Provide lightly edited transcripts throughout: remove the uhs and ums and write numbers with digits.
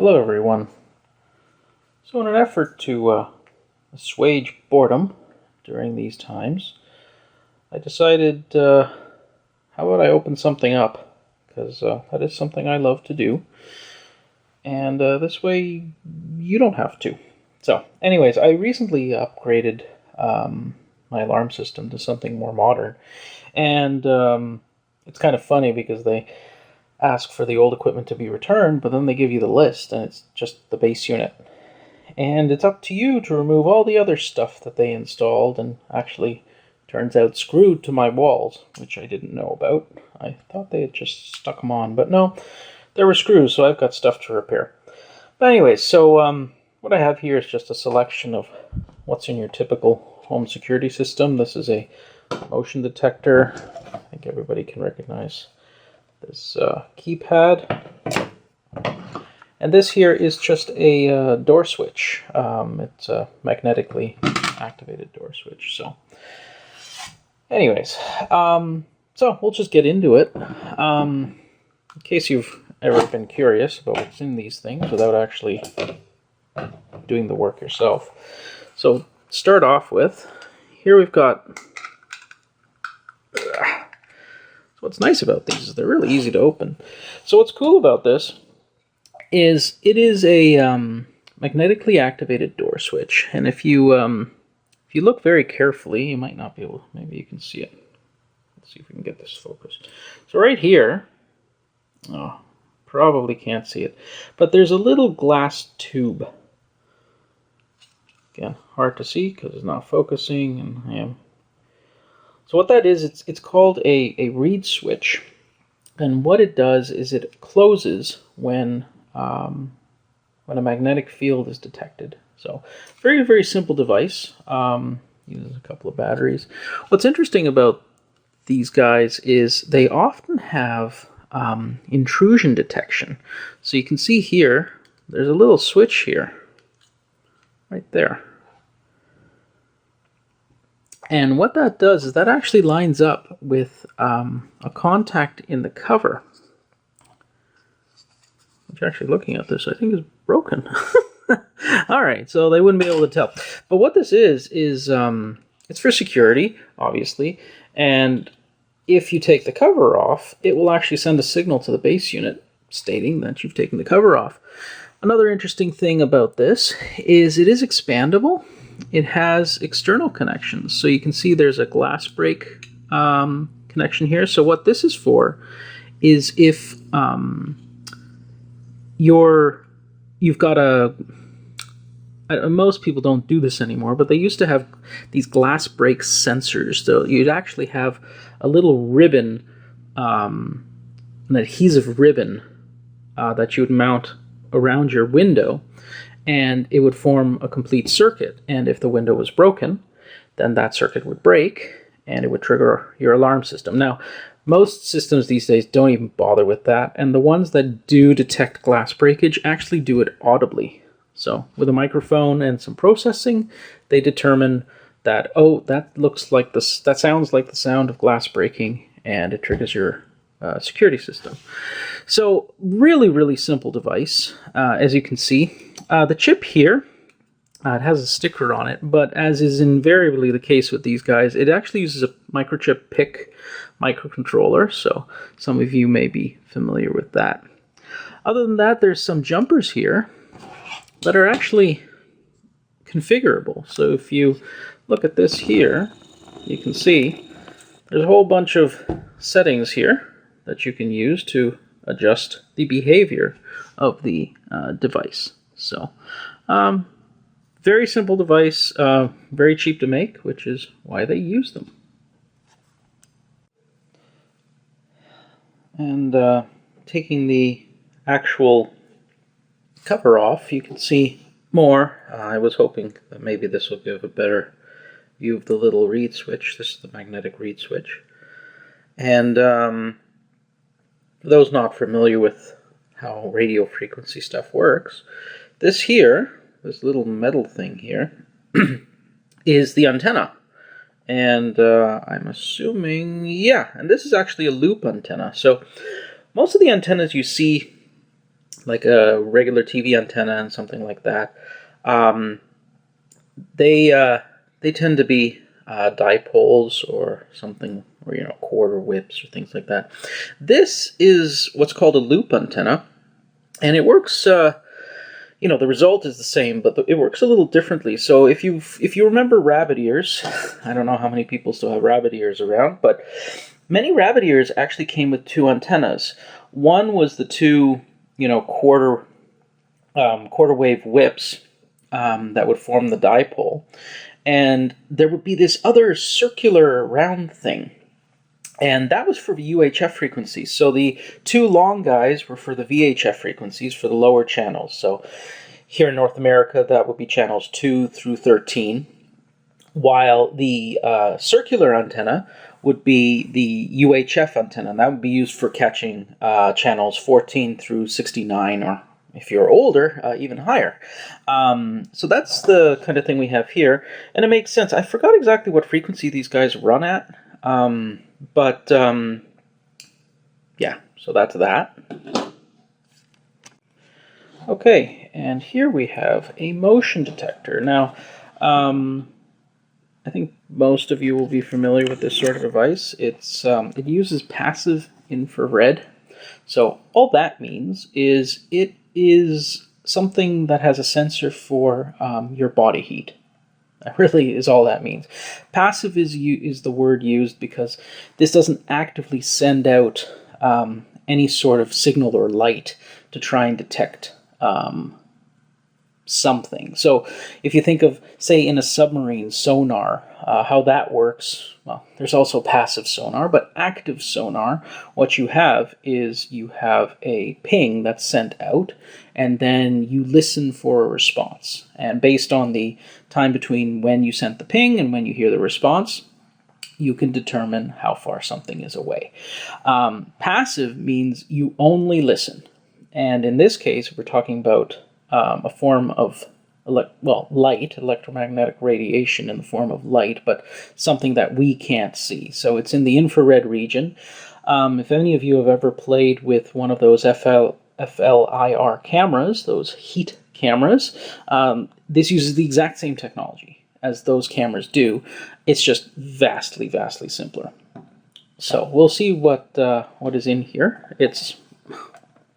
Hello everyone. So in an effort to assuage boredom during these times, I decided how about I open something up, because that is something I love to do, and this way you don't have to. So anyways, I recently upgraded my alarm system to something more modern, and it's kind of funny because they ask for the old equipment to be returned, but then they give you the list, and it's just the base unit. And it's up to you to remove all the other stuff that they installed, and actually turns out screwed to my walls, which I didn't know about. I thought they had just stuck them on, but no, there were screws, so I've got stuff to repair. But anyways, so what I have here is just a selection of what's in your typical home security system. This is a motion detector. I think everybody can recognize this keypad, and this here is just a door switch. It's a magnetically activated door switch. So anyways, so we'll just get into it. In case you've ever been curious about what's in these things without actually doing the work yourself. So start off with, here we've got what's nice about these is they're really easy to open. So what's cool about this is it is a magnetically activated door switch, and if you look very carefully, you might not be able. Maybe you can see it. Let's see if we can get this focused. So right here, oh, probably can't see it, but there's a little glass tube. Again, hard to see because it's not focusing, and I am. So what that is, it's called a reed switch, and what it does is it closes when a magnetic field is detected. So very, very simple device. Uses a couple of batteries. What's interesting about these guys is they often have intrusion detection. So you can see here, there's a little switch here, right there. And what that does is that actually lines up with a contact in the cover, which actually looking at this, I think is broken. All right, so they wouldn't be able to tell. But what this is it's for security, obviously, and if you take the cover off, it will actually send a signal to the base unit stating that you've taken the cover off. Another interesting thing about this is it is expandable. It has external connections, so you can see there's a glass break connection here. So what this is for is if you've got most people don't do this anymore, but they used to have these glass break sensors. So you'd actually have a little ribbon, an adhesive ribbon that you would mount around your window, and it would form a complete circuit. And if the window was broken, then that circuit would break and it would trigger your alarm system. Now, most systems these days don't even bother with that, and the ones that do detect glass breakage actually do it audibly. So with a microphone and some processing, they determine that, oh, that sounds like the sound of glass breaking, and it triggers your security system. So really, really simple device. As you can see, the chip here, it has a sticker on it, but as is invariably the case with these guys, it actually uses a microchip PIC microcontroller, so some of you may be familiar with that. Other than that, there's some jumpers here that are actually configurable. So if you look at this here, you can see there's a whole bunch of settings here that you can use to adjust the behavior of the device. So very simple device, very cheap to make, which is why they use them. And taking the actual cover off, you can see more. I was hoping that maybe this will give a better view of the little reed switch. This is the magnetic reed switch. And for those not familiar with how radio frequency stuff works, this here, this little metal thing here, is the antenna. And I'm assuming, yeah, and this is actually a loop antenna. So most of the antennas you see like a regular TV antenna and something like that, they tend to be dipoles or something, or quarter whips or things like that. This is what's called a loop antenna, and it works. The result is the same, but it works a little differently. So if you remember rabbit ears, I don't know how many people still have rabbit ears around, but many rabbit ears actually came with two antennas. One was the two, quarter wave whips that would form the dipole, and there would be this other circular round thing, and that was for the UHF frequencies. So the two long guys were for the VHF frequencies, for the lower channels. So here in North America, that would be channels 2 through 13, while the circular antenna would be the UHF antenna, and that would be used for catching channels 14 through 69, or if you're older, even higher. So that's the kind of thing we have here, and it makes sense. I forgot exactly what frequency these guys run at, yeah, so that's that. Okay, and here we have a motion detector. Now, I think most of you will be familiar with this sort of device. It uses passive infrared. So all that means is it is something that has a sensor for your body heat. That really is all that means. Passive is the word used because this doesn't actively send out any sort of signal or light to try and detect something. So if you think of, say, in a submarine sonar, how that works, well, there's also passive sonar, but active sonar, what you have is you have a ping that's sent out, and then you listen for a response. And based on the time between when you sent the ping and when you hear the response, you can determine how far something is away. Passive means you only listen. And in this case, we're talking about a form of light, electromagnetic radiation in the form of light, but something that we can't see. So it's in the infrared region. If any of you have ever played with one of those FLIR cameras, those heat cameras, this uses the exact same technology as those cameras do. It's just vastly, vastly simpler. So we'll see what is in here. It's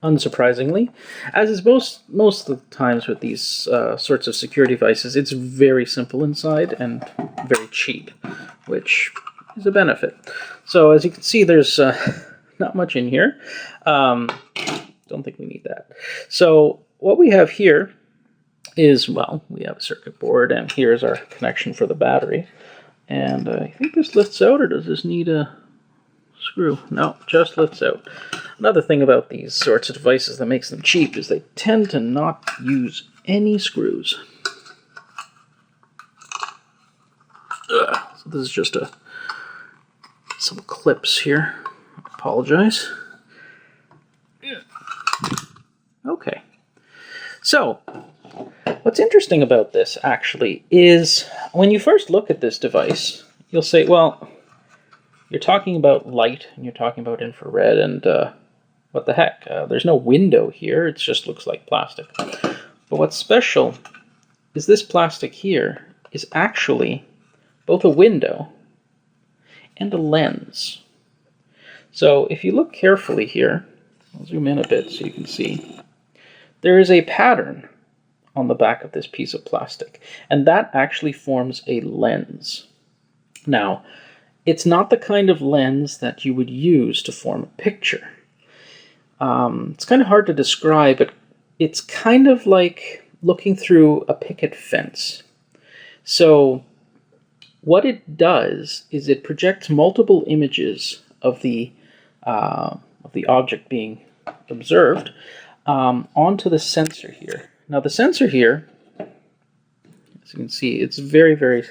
unsurprisingly, as is most of the times with these sorts of security devices, it's very simple inside and very cheap, which is a benefit. So as you can see, there's not much in here. Don't think we need that. So what we have here is, well, we have a circuit board, and here's our connection for the battery. And I think this lifts out, or does this need a screw? No, just lifts out. Another thing about these sorts of devices that makes them cheap is they tend to not use any screws. So this is just some clips here. I apologize. Okay. So, what's interesting about this, actually, is when you first look at this device, you'll say, well, you're talking about light, and you're talking about infrared, and what the heck? There's no window here. It just looks like plastic. But what's special is this plastic here is actually both a window and a lens. So if you look carefully here, I'll zoom in a bit so you can see, there is a pattern on the back of this piece of plastic, and that actually forms a lens. Now, it's not the kind of lens that you would use to form a picture. It's kind of hard to describe, but it's kind of like looking through a picket fence. So what it does is it projects multiple images of the object being observed onto the sensor here. Now the sensor here, as you can see, it's very, very,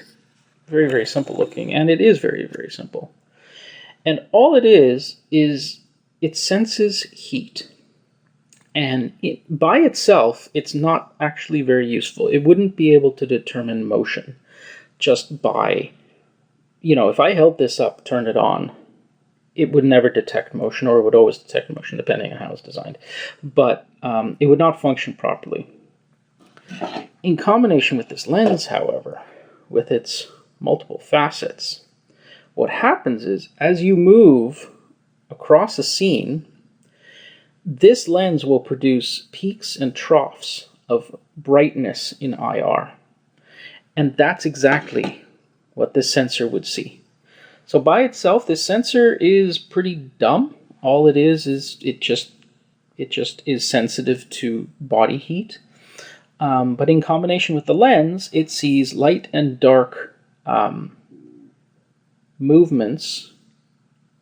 very, very simple looking, and it is very, very simple. And all it is it senses heat. And by itself, it's not actually very useful. It wouldn't be able to determine motion just by, if I held this up, turn it on, it would never detect motion, or it would always detect motion, depending on how it's designed. But it would not function properly. In combination with this lens, however, with its multiple facets, what happens is, as you move across a scene, this lens will produce peaks and troughs of brightness in IR. And that's exactly what this sensor would see. So by itself, this sensor is pretty dumb. All it is it just is sensitive to body heat. But in combination with the lens, it sees light and dark movements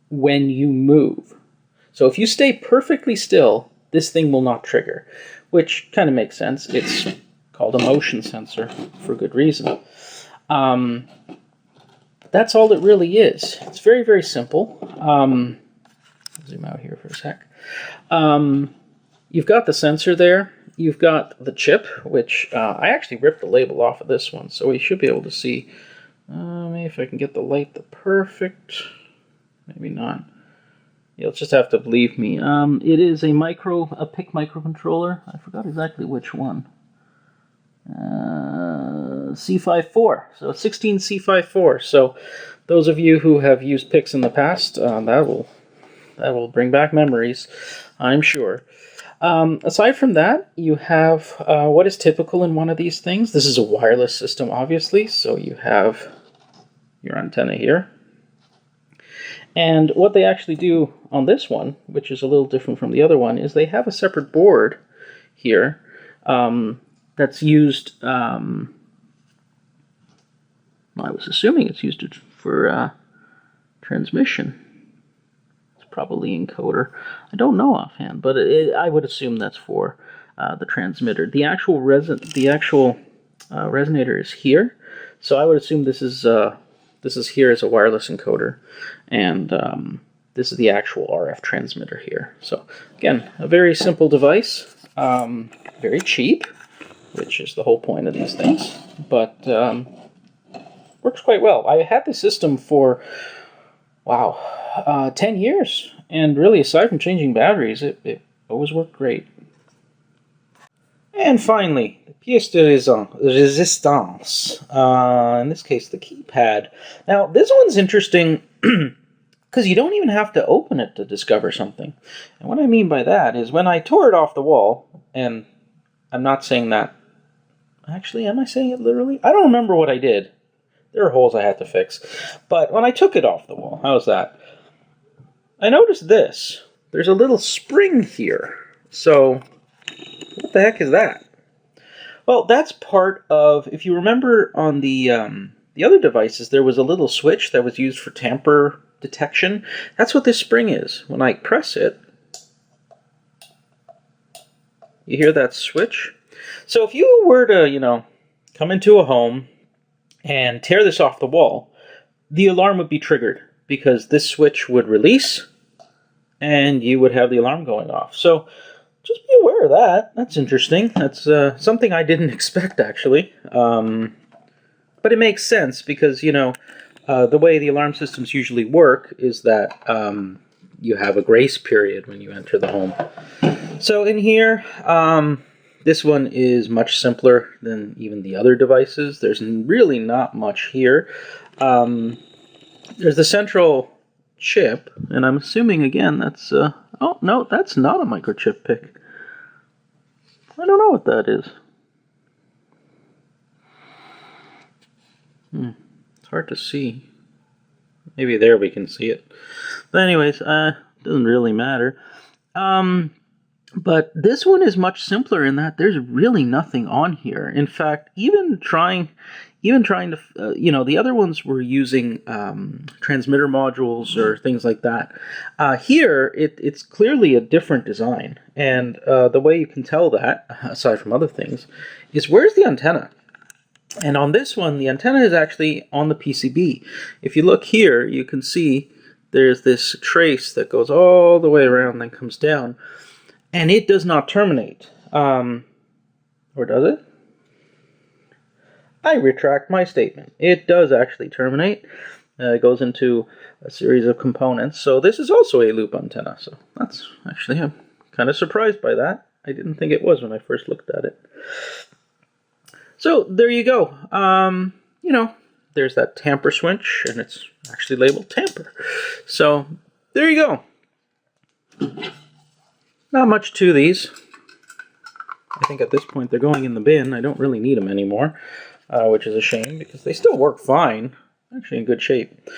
when you move. So if you stay perfectly still, this thing will not trigger, which kind of makes sense. It's called a motion sensor for good reason. That's all it really is. It's very, very simple. Zoom out here for a sec. You've got the sensor there. You've got the chip, which I actually ripped the label off of this one, so we should be able to see. Maybe if I can get the light the perfect. Maybe not. You'll just have to believe me. It is a PIC microcontroller. I forgot exactly which one. C54. So 16 C54. So those of you who have used PICs in the past, that will bring back memories, I'm sure. Aside from that, you have what is typical in one of these things. This is a wireless system, obviously, so you have your antenna here. And what they actually do on this one, which is a little different from the other one, is they have a separate board here that's used, I was assuming it's used for transmission. It's probably encoder. I don't know offhand, but I would assume that's for the transmitter. The actual resonator is here, so I would assume this is here as a wireless encoder, and this is the actual RF transmitter here. So again, a very simple device, very cheap, which is the whole point of these things, but works quite well. I had this system for, wow, 10 years, and really, aside from changing batteries, it always worked great. And finally, the pièce de résistance, in this case, the keypad. Now, this one's interesting because you don't even have to open it to discover something. And what I mean by that is when I tore it off the wall, and I'm not saying that, actually, am I saying it literally? I don't remember what I did. There are holes I had to fix. But when I took it off the wall, how's that? I noticed this. There's a little spring here. So what the heck is that? Well, that's part of, if you remember on the other devices, there was a little switch that was used for tamper detection. That's what this spring is. When I press it, you hear that switch? So if you were to, come into a home and tear this off the wall, the alarm would be triggered because this switch would release and you would have the alarm going off. So just be aware of that. That's interesting. That's something I didn't expect, actually. But it makes sense because, the way the alarm systems usually work is that you have a grace period when you enter the home. So in here, this one is much simpler than even the other devices. There's really not much here. There's the central chip, and I'm assuming, again, that's... oh, no, that's not a microchip PIC. I don't know what that is. It's hard to see. Maybe there we can see it. But anyways, doesn't really matter. But this one is much simpler in that there's really nothing on here. In fact, even trying to, the other ones were using transmitter modules or things like that. Here, it's clearly a different design. And the way you can tell that, aside from other things, is where's the antenna? And on this one, the antenna is actually on the PCB. If you look here, you can see there's this trace that goes all the way around and then comes down. And it does not terminate. Or does it? I retract my statement. It does actually terminate. It goes into a series of components. So this is also a loop antenna. So that's actually, I'm kind of surprised by that. I didn't think it was when I first looked at it. So there you go. You know, there's that tamper switch, and it's actually labeled tamper. So there you go. Not much to these. I think at this point they're going in the bin. I don't really need them anymore, which is a shame because they still work fine. Actually in good shape.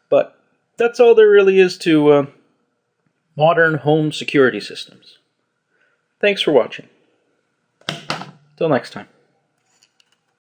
But that's all there really is to modern home security systems. Thanks for watching. Till next time.